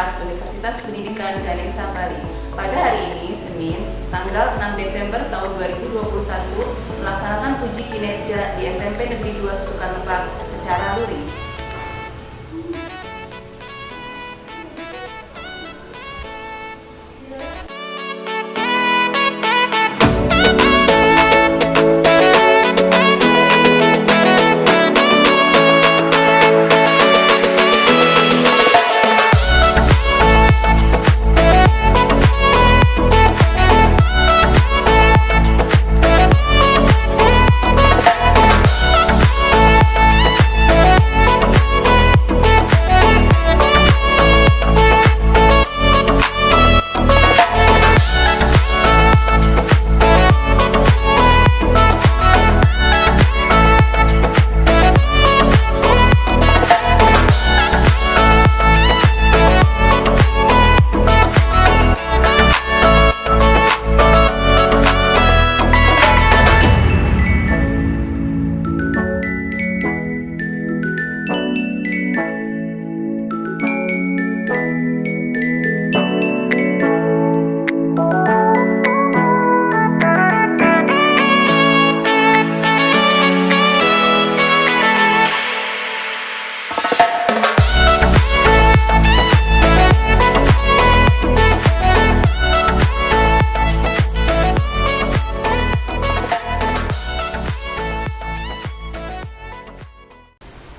4 Universitas Pendidikan Ganesha Bali. Pada hari ini, Senin, tanggal 6 Desember tahun 2021, melaksanakan uji kinerja di SMP Negeri 2 Susukan Lebak secara luring.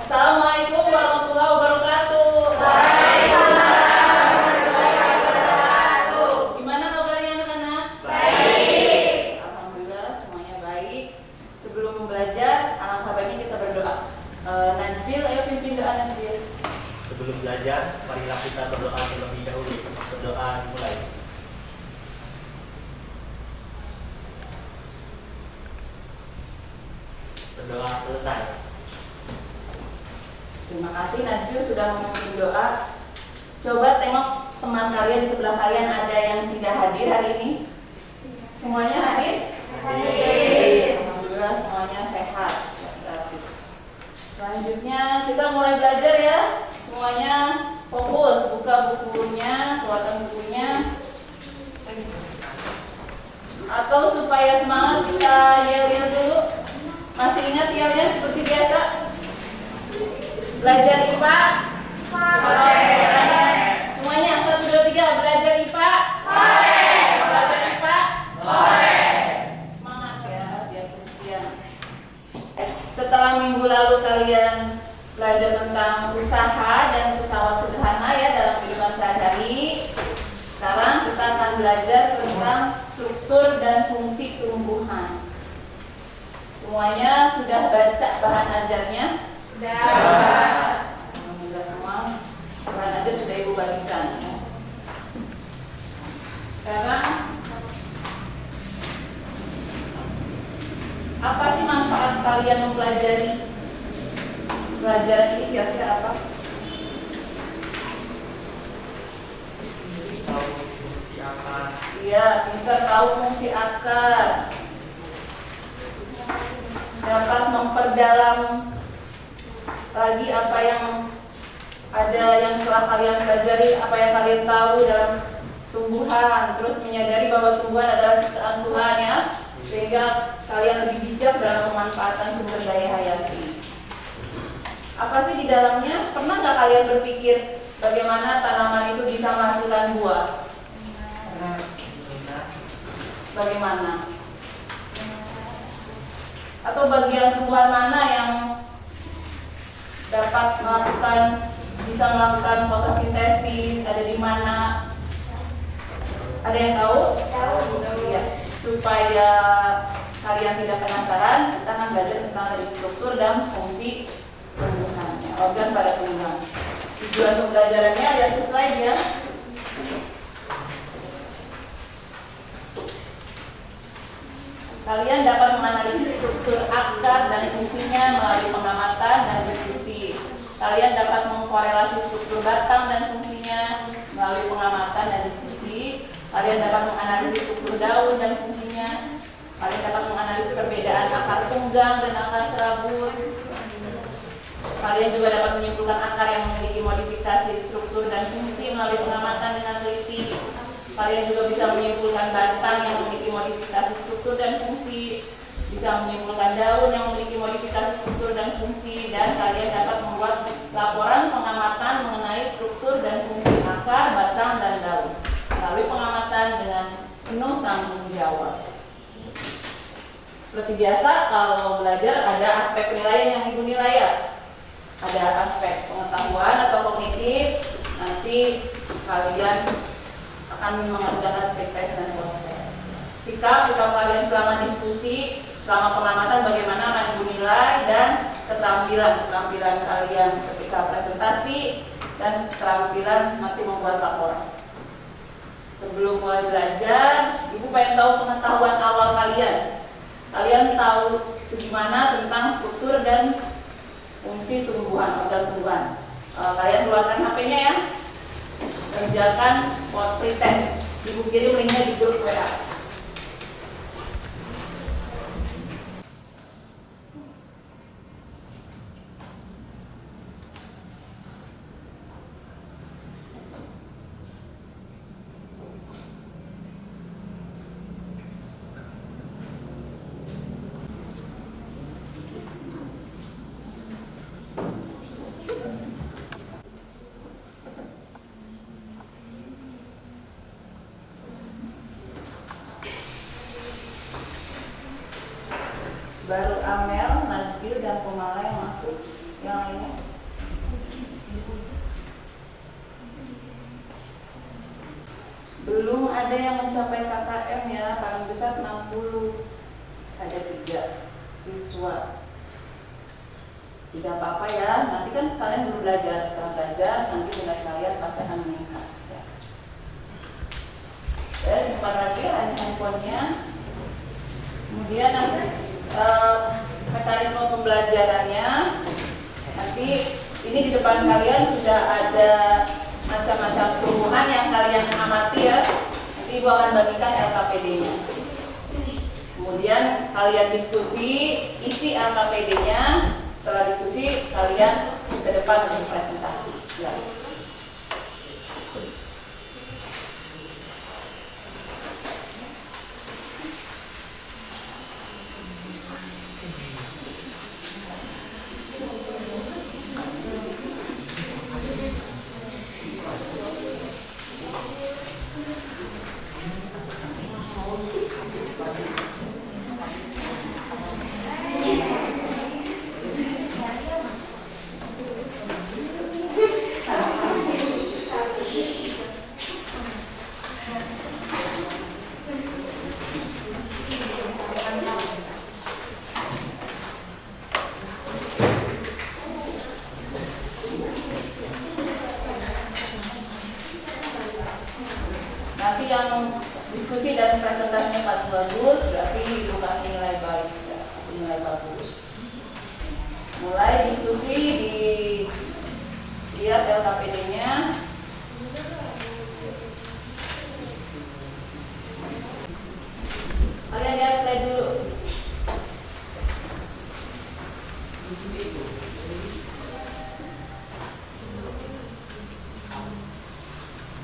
Assalamualaikum warahmatullahi wabarakatuh. Gimana kabarnya anak-anak? Baik. Alhamdulillah semuanya baik. Sebelum belajar, alangkah baiknya kita berdoa. Najbil, ayo pimpin doa Najbil. Sebelum belajar, marilah kita berdoa terlebih dahulu. Berdoa dimulai. Berdoa selesai. Terima kasih Najbil sudah memimpin doa. Coba tengok teman kalian di sebelah kalian, ada yang tidak hadir hari ini? Semuanya hadir? Hadir. Alhamdulillah semuanya sehat. Selanjutnya kita mulai belajar ya. Semuanya fokus, buka bukunya, keluarkan bukunya. Atau supaya semangat kita yel-yel dulu. Masih ingat yelnya seperti biasa? Belajar IPA? Semuanya 1, 2, 3 belajar IPA? Belajar IPA? Semangat ya, biar kesian. Setelah minggu lalu kalian belajar tentang usaha dan pesawat sederhana ya dalam kehidupan sehari-hari. Sekarang kita akan belajar tentang struktur dan fungsi tumbuhan. Semuanya sudah baca bahan ajarnya? Alhamdulillah semua bahan ajar sudah ibu bagikan ya. Sekarang apa sih manfaat kalian mempelajari ini kira-kira apa? Tahu fungsi akar. Iya, kita tahu fungsi akar. Dapat memperdalam lagi apa yang ada yang telah kalian pelajari, apa yang kalian tahu dalam tumbuhan, terus menyadari bahwa tumbuhan adalah ciptaan Tuhan ya, sehingga kalian lebih bijak dalam pemanfaatan sumber daya hayati. Apa sih di dalamnya? Pernah nggak kalian berpikir bagaimana tanaman itu bisa menghasilkan buah? Bagaimana? Atau bagian tumbuhan mana yang dapat bisa melakukan fotosintesis, ada di mana? Ada yang tahu? Iya. Supaya kalian tidak penasaran, kita akan belajar tentang dari struktur dan fungsi tumbuhannya, organ pada tumbuhan. Tujuan pembelajarannya ada di slide ya. Kalian dapat menganalisis struktur akar dan fungsinya melalui pengamatan dan diskusi. Kalian dapat mengkorelasi struktur batang dan fungsinya melalui pengamatan dan diskusi. Kalian dapat menganalisis struktur daun dan fungsinya. Kalian dapat menganalisis perbedaan akar tunggang dan akar serabut. Kalian juga dapat menyimpulkan akar yang memiliki modifikasi struktur dan fungsi melalui pengamatan dengan teliti. Kalian juga bisa menyimpulkan batang yang memiliki modifikasi struktur dan fungsi, bisa menyimpulkan daun yang memiliki modifikasi struktur dan fungsi, dan kalian dapat membuat laporan pengamatan mengenai struktur dan fungsi akar, batang, dan daun melalui pengamatan dengan penuh tanggung jawab. Seperti biasa, kalau belajar ada aspek penilaian yang ibu nilai ya. Ada aspek pengetahuan atau kognitif. Nanti kalian akan mengerjakan pre-test dan post-test. Sikap kalian selama diskusi, selama pengamatan bagaimana akan ibu nilai, dan keterampilan kalian ketika presentasi dan keterampilan nanti membuat laporan. Sebelum mulai belajar, ibu pengen tahu pengetahuan awal kalian. Kalian tahu segimana tentang struktur dan fungsi tumbuhan, organ tumbuhan. Kalian keluarkan HP-nya ya. Kerjakan pretest. Ibu kirim linknya di grup WA. Baru Amel, Najbil, dan Kumala yang masuk. Yang lainnya belum ada yang mencapai KKM ya, paling besar 60. Ada 3 siswa. Tidak apa-apa ya, nanti kan kalian belum belajar, sekarang belajar, nanti nilai kalian pasti akan meningkat ya. Simpan lagi handphonenya. Kemudian nanti mekanisme pembelajarannya, nanti ini di depan kalian sudah ada macam-macam tumbuhan yang kalian amati ya. Nanti ibu akan bagikan LKPD-nya. Kemudian kalian diskusi, isi LKPD-nya. Setelah diskusi kalian ke depan untuk presentasi ya. Nanti yang diskusi dan presentasinya paling bagus, berarti ibu kasih nilai baik ya, nilai bagus. Mulai diskusi, lihat LKPD-nya. Kalian lihat slide dulu.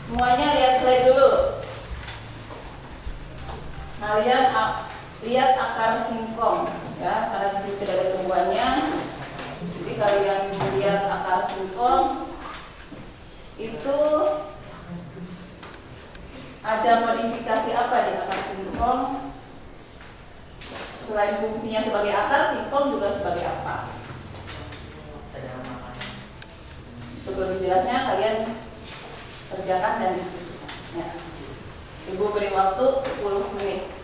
Semuanya lihat slide dulu. Kalian lihat akar singkong ya, karena di situ tidak ada tumbuhannya. Jadi kalian lihat akar singkong itu ada modifikasi apa di akar singkong? Selain fungsinya sebagai akar, singkong juga sebagai apa? Untuk lebih jelasnya kalian kerjakan dan diskusikan ya. Ibu beri waktu 10 menit.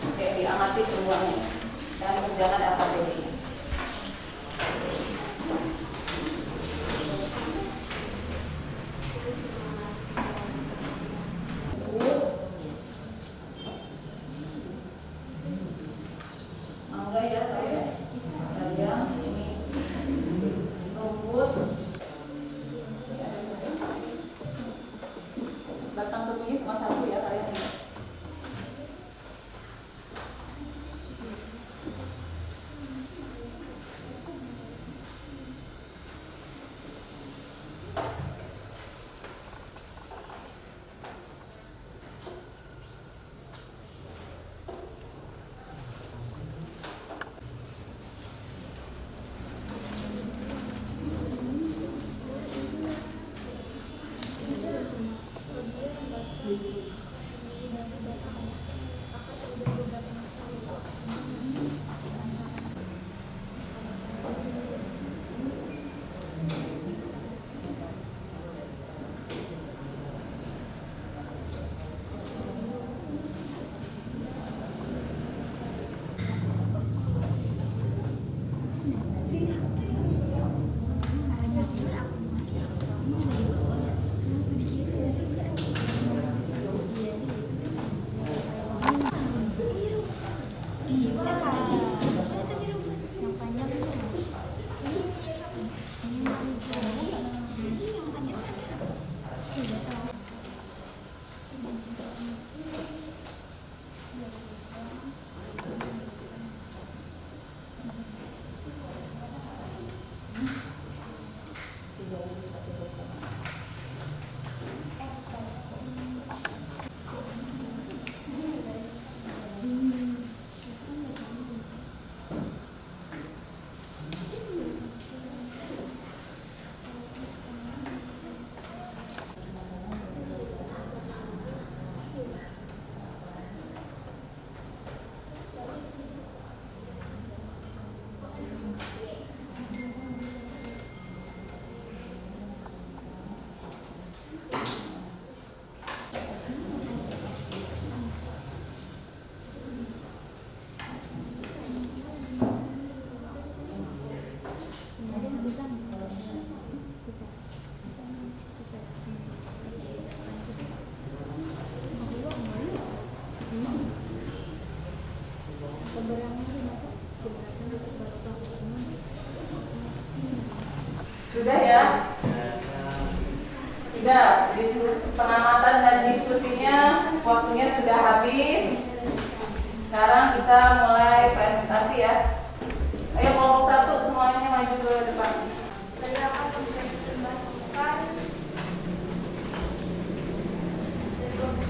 Oke, diamati tumbuhannya dan kerjakan LKPD-nya. Mangga ya kalian. Kalian ini rumput. Batang tubuhnya cuma 1 ya kalian ini. Yang panjang itu. Sudah ya? Sudah, diskusi pengamatan dan diskusinya waktunya sudah habis. Sekarang kita mulai presentasi ya. Ayo kelompok 1 semuanya maju ke depan. Saya akan mempresentasikan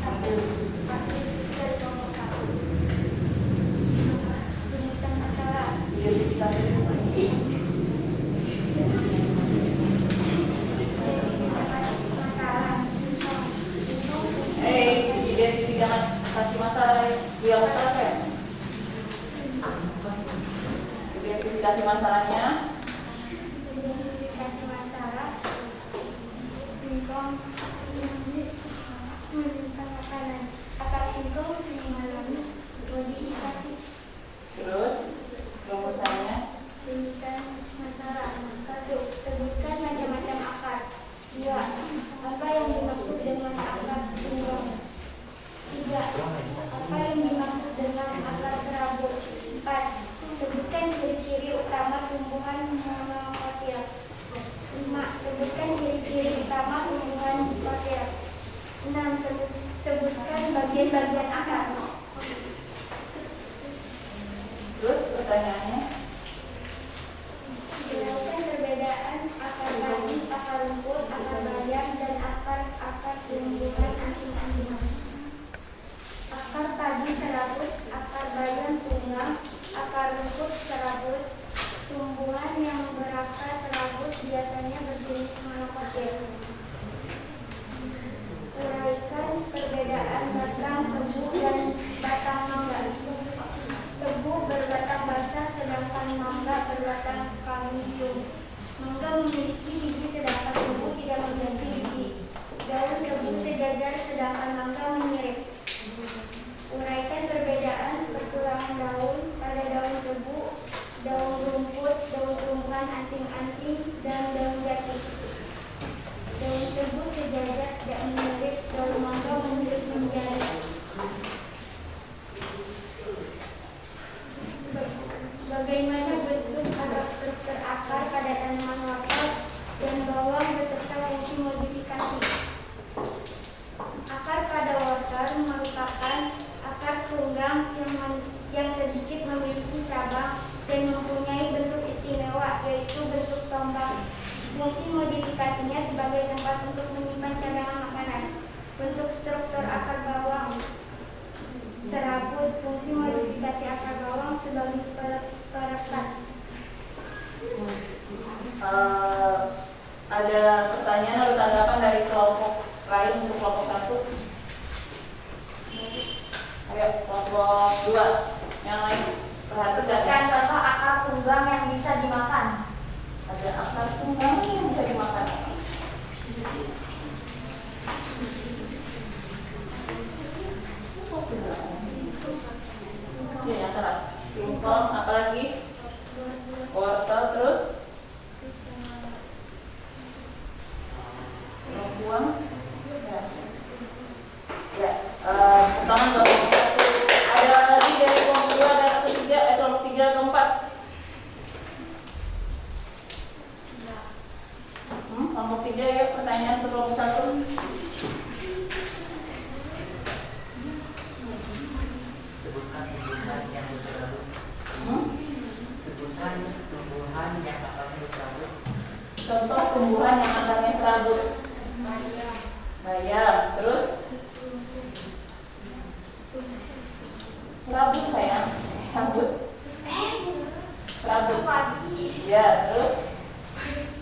hasil diskusi dari kelompok 1. Penyelesaian masalah. Identifikasi diskusi. Identifikasi masalah yang selesai. Identifikasi masalahnya. Identifikasi masalah. Singkong menyimpan makanan. Akar singkong mengalami modifikasi. Terus rumusannya. Rumusan masalah. 1. Sebutkan macam-macam akar. 2. Apa yang dimaksud dengan akar singkong? 3. Apa yang dimaksud dengan akar serabut? 4. Sebutkan ciri-ciri utama tumbuhan monokotil. 5. Sebutkan ciri-ciri utama tumbuhan dikotil. 6. Sebutkan bagian-bagian akar. Terus pertanyaannya. Jelaskan perbedaan akar padi, akar rumput, akar bayam, dan akar tumbuhan anting-anting. Akar padi serabut, akar bayam tunggang, akar rumput serabut. Tumbuhan yang berakar serabut biasanya berjenis monokotil. Uraikan perbedaan batang tebu dan batang mangga. Tebu berbatang basah sedangkan mangga berbatang kambing. Mangga memiliki biji sedangkan tebu tidak memiliki biji. Daun tebu sejajar sedangkan mangga menyirip. Uraikan perbedaan pertulangan daun pada daun tebu, daun rumput, daun tumbuhan anting-anting, dan daun jati. Daun tebu sejajar tidak menyirip, daun mangga menyirip menjadi. Bagaimana bentuk karakter akar pada tanaman wortel dan bawang beserta fungsi modifikasi? Akar pada wortel merupakan akar tunggang yang sedikit memiliki cabang dan mempunyai bentuk istimewa, yaitu bentuk tombak. Fungsi modifikasinya sebagai tempat untuk menyimpan cadangan makanan. Bentuk struktur akar bawang serabut. Fungsi modifikasi akar bawang sebagai perekat. Ada pertanyaan atau tanggapan dari kelompok lain untuk kelompok 1? Ayo kelompok 2 yang lain perhatikan ya. Contoh akar tunggang yang bisa dimakan. Ada akar tunggang yang bisa dimakan. Oke, yang terakhir singkong, apalagi wortel, terus buang. Ya, pertama buat kelompok 1. Ada lagi dari kelompok 2 ada satu Contoh tumbuhan yang akarnya serabut. Bayam. Terus serabut sayang. Serabut. Serabut. Ya, terus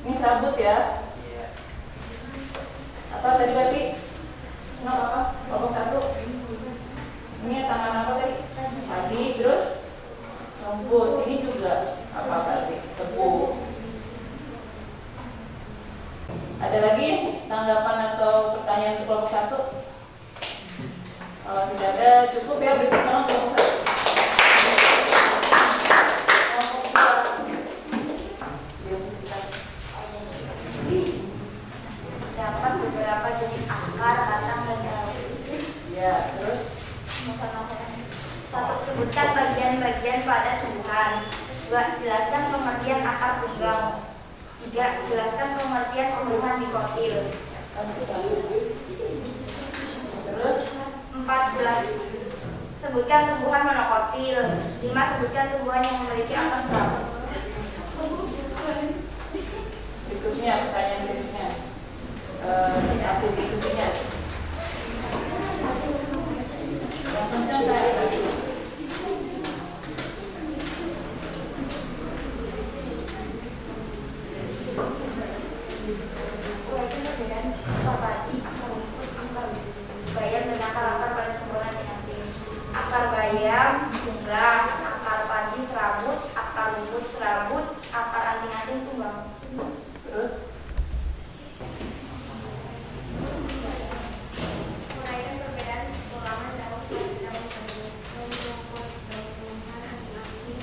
ini serabut ya. Iya. Apa tadi berarti? Nggak apa-apa. Kelompok 1. Ini tanaman apa tadi? Padi. Terus rumput. Ini juga apa tadi? Tebu. Ada lagi tanggapan atau pertanyaan untuk kelompok 1? Kalau tidak ada, cukup ya beri tepuk tangan kelompok 1. Kelompok 2. Dapat beberapa jenis akar, batang, dan daun. Ya, terus Satu, sebutkan bagian-bagian pada tumbuhan. 2, jelaskan pengertian akar tunggal. 3, jelaskan pengertian tumbuhan dikotil. terus 4, sebutkan tumbuhan monokotil. 5, sebutkan tumbuhan yang memiliki akar serabut. berikutnya pertanyaan berikutnya. Hasil diskusinya. Yang kencang kayak tadi. Bayam dan akar-akar pada tumbuhan anting. Akar bayam tunggal, akar padi serabut, akar rumput serabut, akar anting-anting tunggal. Terus Uraian perbedaan ulangan daun pada daun tebu, daun rumput, daun tumbuhan anting-anting,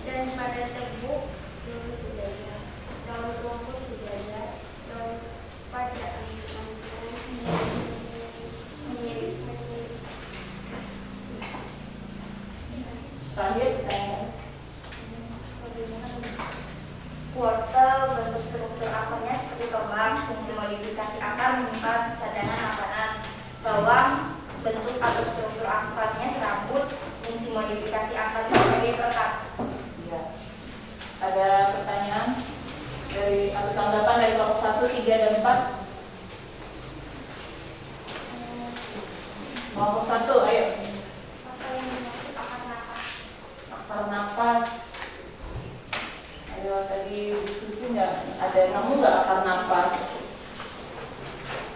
dan pada tebu daun sejajar, daun rumput sejajar, daun pada mirip. terakhir pertanyaan. Wortel bentuk struktur akarnya seperti tombak, fungsi modifikasi akar menyimpan cadangan makanan. Bawang bentuk atau struktur akarnya serabut, fungsi modifikasi akarnya sebagai perekat. Ya. Ada pertanyaan dari atau tanggapan dari kelompok 1, 3, dan 4? Kelompok 1, ayo. Apa yang dimaksud akar napas? Akar napas. Ayo tadi diskusi nggak? Ada nemu nggak akar napas?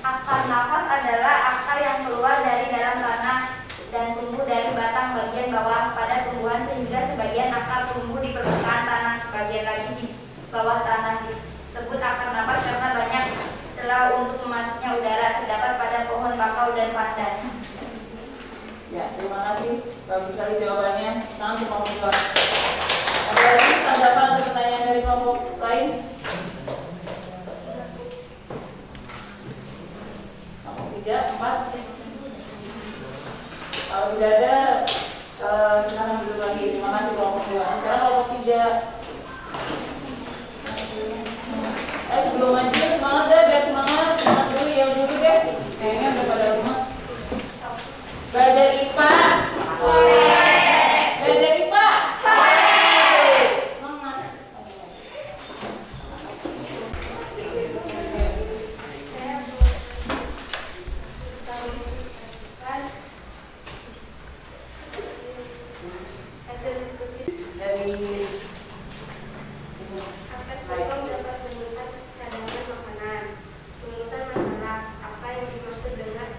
Akar napas adalah akar yang keluar dari dalam tanah dan tumbuh dari batang bagian bawah pada tumbuhan sehingga sebagian akar tumbuh di permukaan tanah, sebagian lagi di bawah tanah. Disebut akar napas karena banyak celah untuk memasuknya udara, terdapat pada pohon bakau dan pandan. Ya, terima kasih. Bagus sekali jawabannya. Tangan ke kelompok 2. Ada lagi tanggapan atau pertanyaan dari kelompok lain? Kelompok 3, 4. Kalau tidak ada, silakan duduk lagi. Terima kasih kelompok 2. Sekarang kelompok 3. Sebelum maju semangat deh, biar semangat. Semangat dulu ya dulu deh. Kayaknya udah pada lemas. Belajar IPA. Belajar IPA. Semangat. Hasil diskusi Dari aspek spektrum dapat menunjukkan cadangan makanan. Rumusan masalah, apa yang dimaksud dengan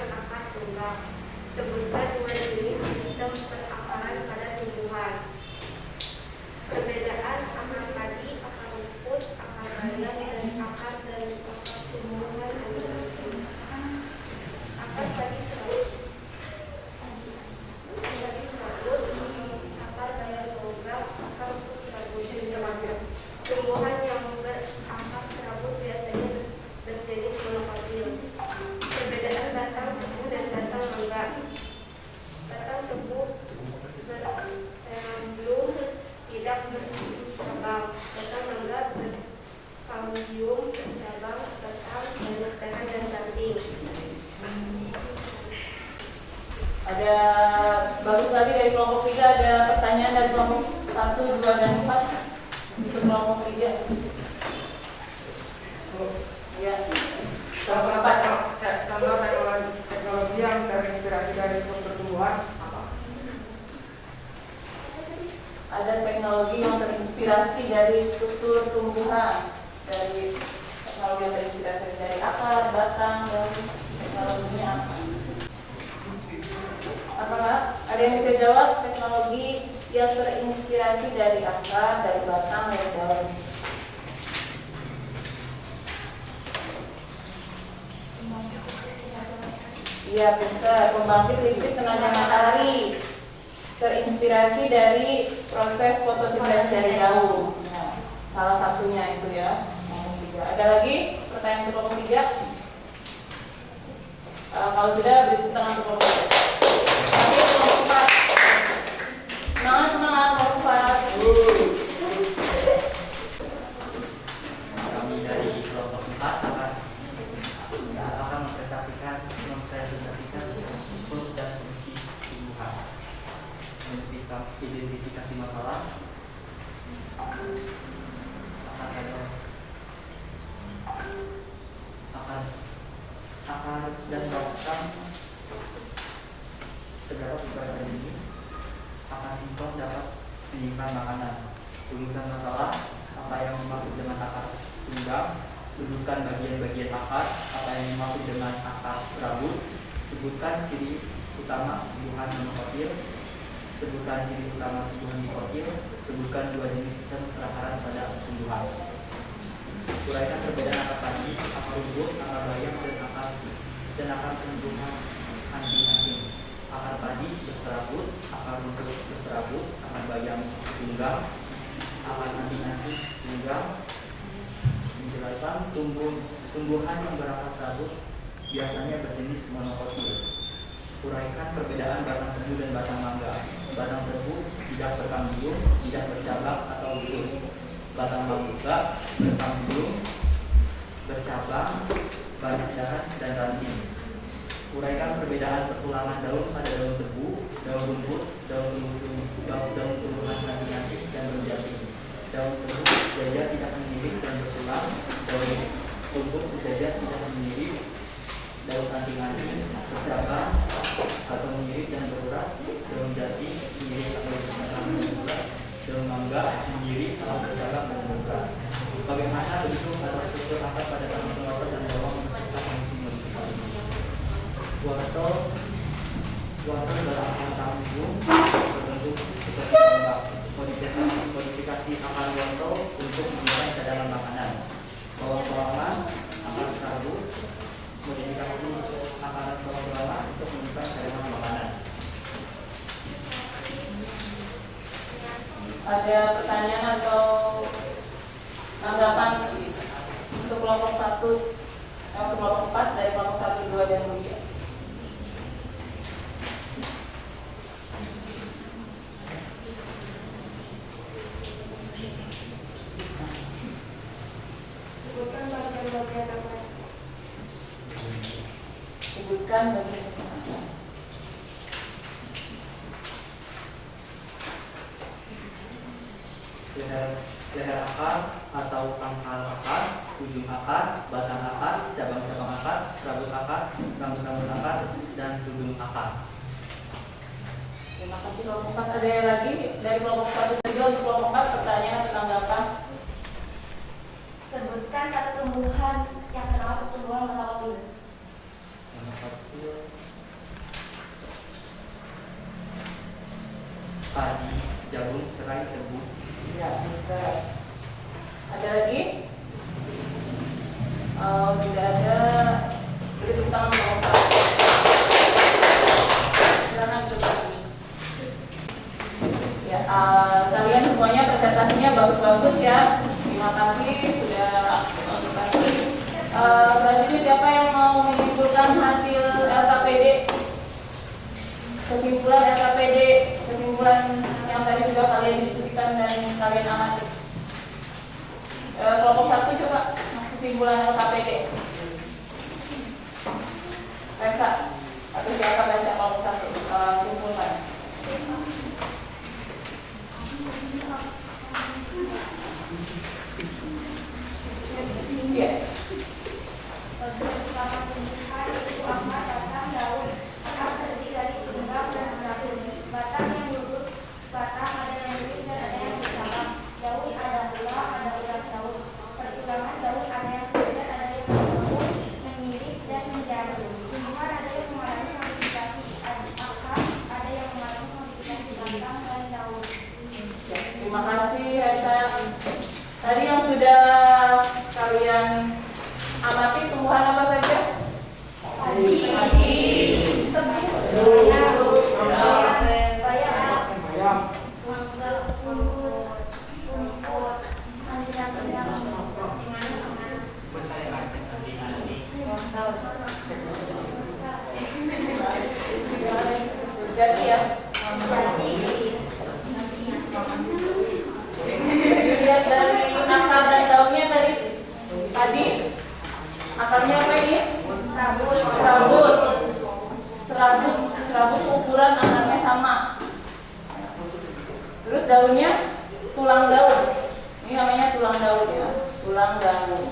akar tunggal? Sebutkan 2 jenis sistem perakaran pada tumbuhan. Perbedaan akar padi, akar rumput, akar bayam, dan akar tumbuhan anting-anting. Akar padi serabut, akar bayam tunggal, akar rumput serabut. Tumbuhan yang berakar serabut biasanya berjenis monokotil. Perbedaan batang tebu dan batang mangga. Batang tebu belum tidak bercabang. Batang mangga berkambium bercabang, batang banyak dahan dan ranting. ada bagus lagi dari kelompok 3, ada pertanyaan dari kelompok 1, 2, dan 4. Untuk kelompok 3. Ya. Contoh teknologi yang terinspirasi dari struktur tumbuhan apa? Ada teknologi yang terinspirasi dari struktur tumbuhan, dari teknologi yang terinspirasi dari akar, batang, dan teknologinya apa? Apakah ada yang bisa jawab teknologi yang terinspirasi dari akar, dari batang, dari daun? Iya, betul. Pembangkit listrik tenaga matahari terinspirasi dari proses fotosintesis dari daun. Nah, salah satunya itu ya. Ada lagi pertanyaan untuk kelompok 3? Kalau sudah beri tangan untuk kelompok 3. Oke, kelompok 4. Semangat, semangat kelompok 4. Kami dari kelompok 4 akan mempresentasikan struktur dan fungsi tumbuhan, identifikasi masalah, akar dan batang terdapat beberapa jenis. Akar singkong dapat menyimpan makanan. Rumusan masalah: apa yang dimaksud dengan akar tunggang? Sebutkan bagian-bagian akar. Apa yang dimaksud dengan akar serabut? Sebutkan ciri utama tumbuhan monokotil. Sebutkan ciri utama tumbuhan dikotil. Sebutkan dua jenis sistem perakaran pada tumbuhan. Uraikan perbedaan akar padi, akar rumput, akar bayam, dan akar tumbuhan anting-anting. Akar padi berserabut, akar rumput berserabut, akar bayam tunggang, akar anting-anting tunggang. Penjelasan: tumbuhan yang berakar serabut biasanya berjenis monokotil. Uraikan perbedaan batang tebu dan batang mangga. Batang tebu tidak berkambing, tidak bercabang atau lurus. Batang mangga berkambing, bercabang, banyak dahan dan ranting. Uraikan perbedaan pertulangan daun pada daun tebu, daun rumput, daun tumbuhan anting-anting dan daun jati. Daun tebu sejajar tidak menyirik dan bertulang. Daun rumput sejajar tidak menyirik. Daun anting-anting bercabang atau menyirik dan berurat. Daun jati menyirik atau bercabang dan berurat. Daun mangga menyirik atau bercabang dan berurat. Bagaimana bentuk atau struktur akar pada tanaman wortel dan bawang menunjukkan fungsi modifikasi? Wortel berakar tambung berbentuk seperti tombak. Modifikasi akar wortel untuk menyimpan cadangan makanan. Bawang-bawangan akar serabut. Modifikasi akar bawang-bawangan untuk menyimpan cadangan makanan. Ada pertanyaan atau tanggapan untuk kelompok 1, untuk kelompok 4 dari kelompok 1, 2, dan 3? Sebutkan bagian-bagian akar. Sebutkan bagian akar. Leher akar atau pangkal akar, ujung akar, batang akar, cabang-cabang akar, serabut akar, rambut-rambut akar, dan ujung akar. Terima kasih kelompok 4. Ada yang lagi dari kelompok 1 dan 2 untuk kelompok 4 pertanyaan atau tanggapan? Sebutkan satu tumbuhan yang termasuk tumbuhan monokotil. Padi, jagung, serai, tebu. Ya, betul. Ada lagi? Tidak ada. Beri tepuk tangan kelompok 4. Silakan coba. Ya, kalian semuanya presentasinya bagus-bagus ya. Terima kasih sudah presentasi. Selanjutnya siapa yang mau menyimpulkan hasil LKPD? Kesimpulan yang tadi sudah kalian diskusikan dan kalian amati. Kelompok 1 coba kesimpulan LKPD. Resa atau siapa baca kelompok 1 simpulkan. batang dan daun. Terima kasih Esa. Tadi yang sudah kalian amati tumbuhan apa saja? Padi, tebu, bayam, Bayam. mangga, rumput, anjing-anjing, Jadi ya. Dilihat dari akar dan daunnya tadi akarnya apa ini? Serabut ukuran akarnya sama. Terus daunnya tulang daun. Ini namanya tulang daun ya, tulang daun.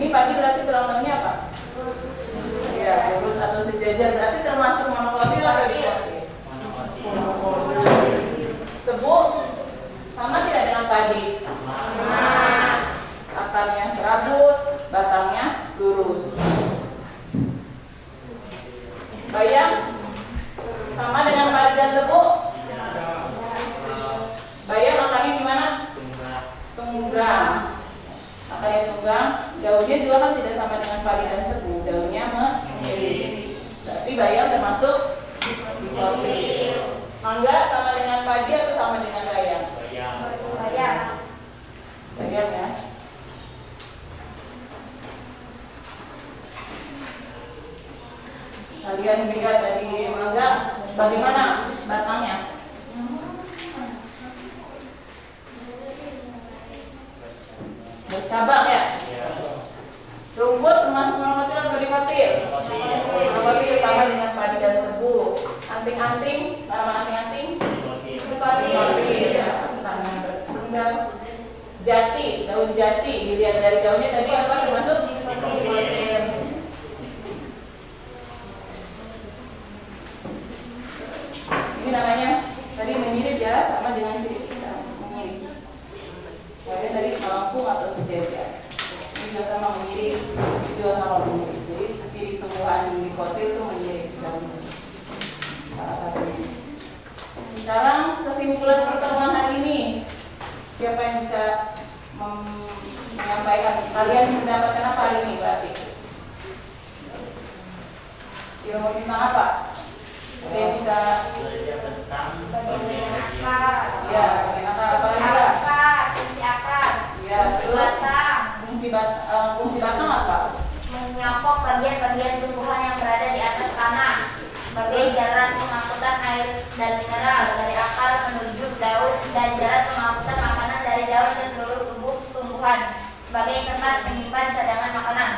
Ini padi berarti tulang daunnya apa? Ya, lurus atau sejajar, berarti termasuk monokotil atau dikotil? Tebu sama tidak dengan padi? Akarnya serabut, batangnya lurus. Bayam sama dengan padi dan tebu? Bayam akarnya gimana? Tunggang. Akarnya tunggang. Daunnya juga kan tidak sama dengan padi dan tebu. Daunnya melilit. Berarti bayam termasuk dikotil. Mangga sama dengan padi atau sama dengan bayam? Bayam ya. Kalian lihat dari mangga bagaimana batangnya? Bercabang ya? Rumput termasuk monokotil atau dikotil? Monokotil sama dengan padi dan tebu. Anting-anting, tanaman anting-anting? Dikotil ya. Tanaman bertunggang. Jati, daun jati. Dilihat dari daunnya tadi apa termasuk? Dikotil. Ini namanya tadi menyirip ya, sama dengan sirip kita menyirip. Kemudian tadi melengkung atau sejajar. Ini juga sama menyirip, ini juga sama menyirip. Jadi ciri tumbuhan dikotil itu menyirip daunnya. Salah satunya. Sekarang kesimpulan pertemuan hari ini. Siapa yang bisa menyampaikan? Kalian mendapatkan apa hari ini berarti? Ilmu tentang apa? Ada yang bisa ya, bagaimana apa lagi? Ya, fungsi batang apa? menyokong bagian-bagian tumbuhan yang berada di atas tanah sebagai jalan pengangkutan air dan mineral dari akar menuju daun dan jalan pengangkutan makanan dari daun ke seluruh tubuh tumbuhan sebagai tempat menyimpan cadangan makanan.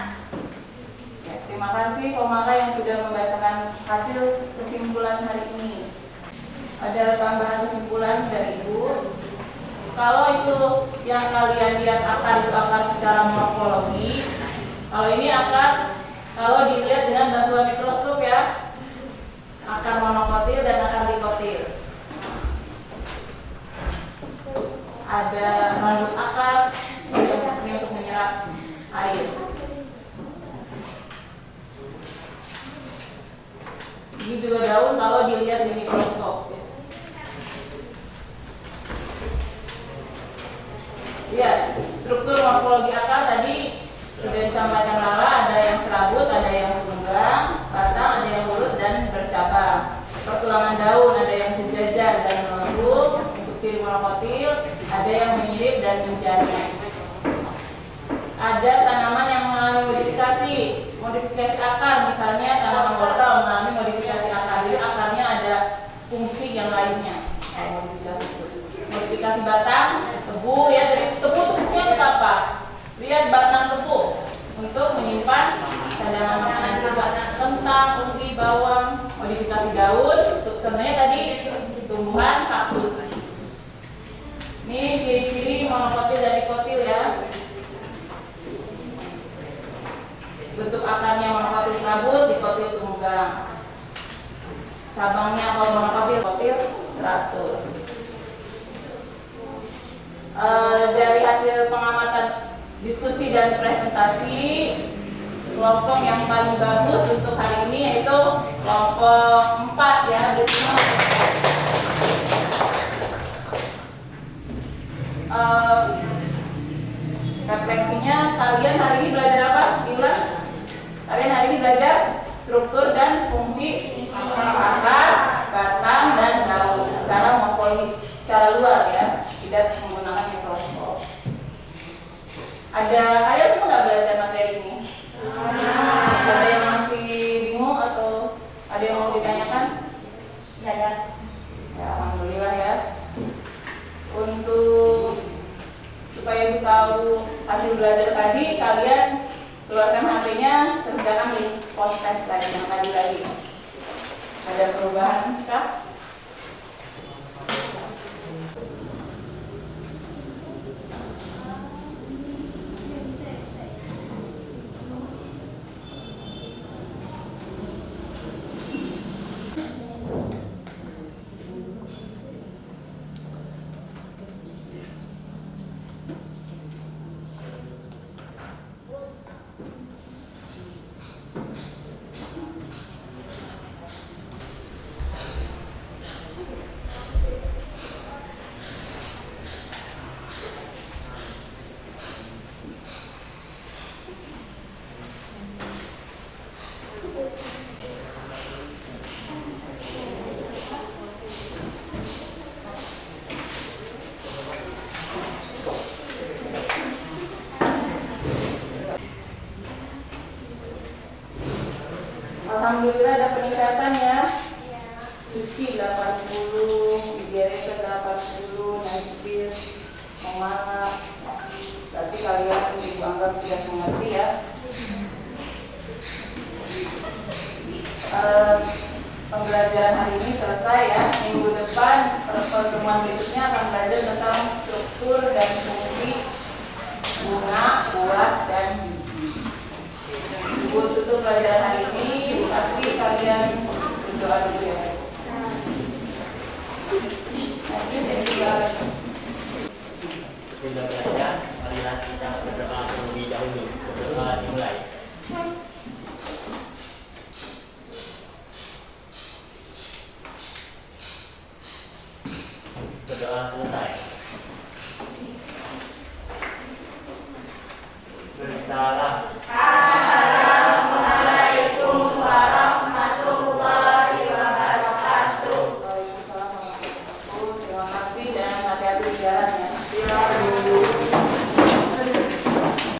Ya, terima kasih Komala yang sudah membacakan hasil kesimpulan hari ini. Ada tambahan kesimpulan dari Ibu. Kalau itu yang kalian lihat akar itu akar secara morfologi. Kalau ini akar, kalau dilihat dengan bantuan mikroskop ya, akar monokotil dan akar dikotil. Ada manut akar yang berfungsi untuk menyerap air. Ini juga daun kalau dilihat di mikroskop. Ya, struktur morfologi akar tadi sudah disampaikan Lala, ada yang serabut, ada yang tunggang, batang, ada yang lurus dan bercabang. Pertulangan daun ada yang sejajar dan melengkung untuk ciri monokotil, ada yang menyirip dan menjadi. Ada tanaman yang mengalami modifikasi akar, misalnya tanaman wortel mengalami modifikasi akar, jadi akarnya ada fungsi yang lainnya. Modifikasi batang, tebu ya, dari tebu-tebunya untuk apa? Lihat batang tebu untuk menyimpan cadangan makanan juga, kentang, ubi, bawang. Modifikasi daun untuk sebenarnya tadi tumbuhan kaktus. Ini ciri-ciri monokotil dan dikotil ya. Bentuk akarnya monokotil serabut, dikotil tunggang. Cabangnya kalau monokotil, dikotil teratur. Dari hasil pengamatan diskusi dan presentasi, kelompok yang paling bagus untuk hari ini yaitu kelompok 4 ya, Ada semua nggak belajar materi ini? Ada yang masih bingung atau ada yang mau ditanyakan? Tidak ada. Ya, alhamdulillah ya. Untuk supaya ibu tahu hasil belajar tadi, kalian keluarkan HP-nya, kerjakan di post test tadi yang tadi lagi. Ada perubahan kah? Alhamdulillah ada peningkatan ya. Suci 80, Igereka 80, Najib, Memana. Berarti kalian ibu anggap sudah mengerti ya. Pembelajaran hari ini selesai ya. Minggu depan pertemuan berikutnya akan belajar tentang struktur dan fungsi bunga, buah, dan biji. Ibu tutup pelajaran hari ini. Tapi kalian berdoa dulu ya. Sesudah belajar, marilah kita berdoa terlebih dahulu. Berdoa dimulai. Berdoa selesai. Bersalah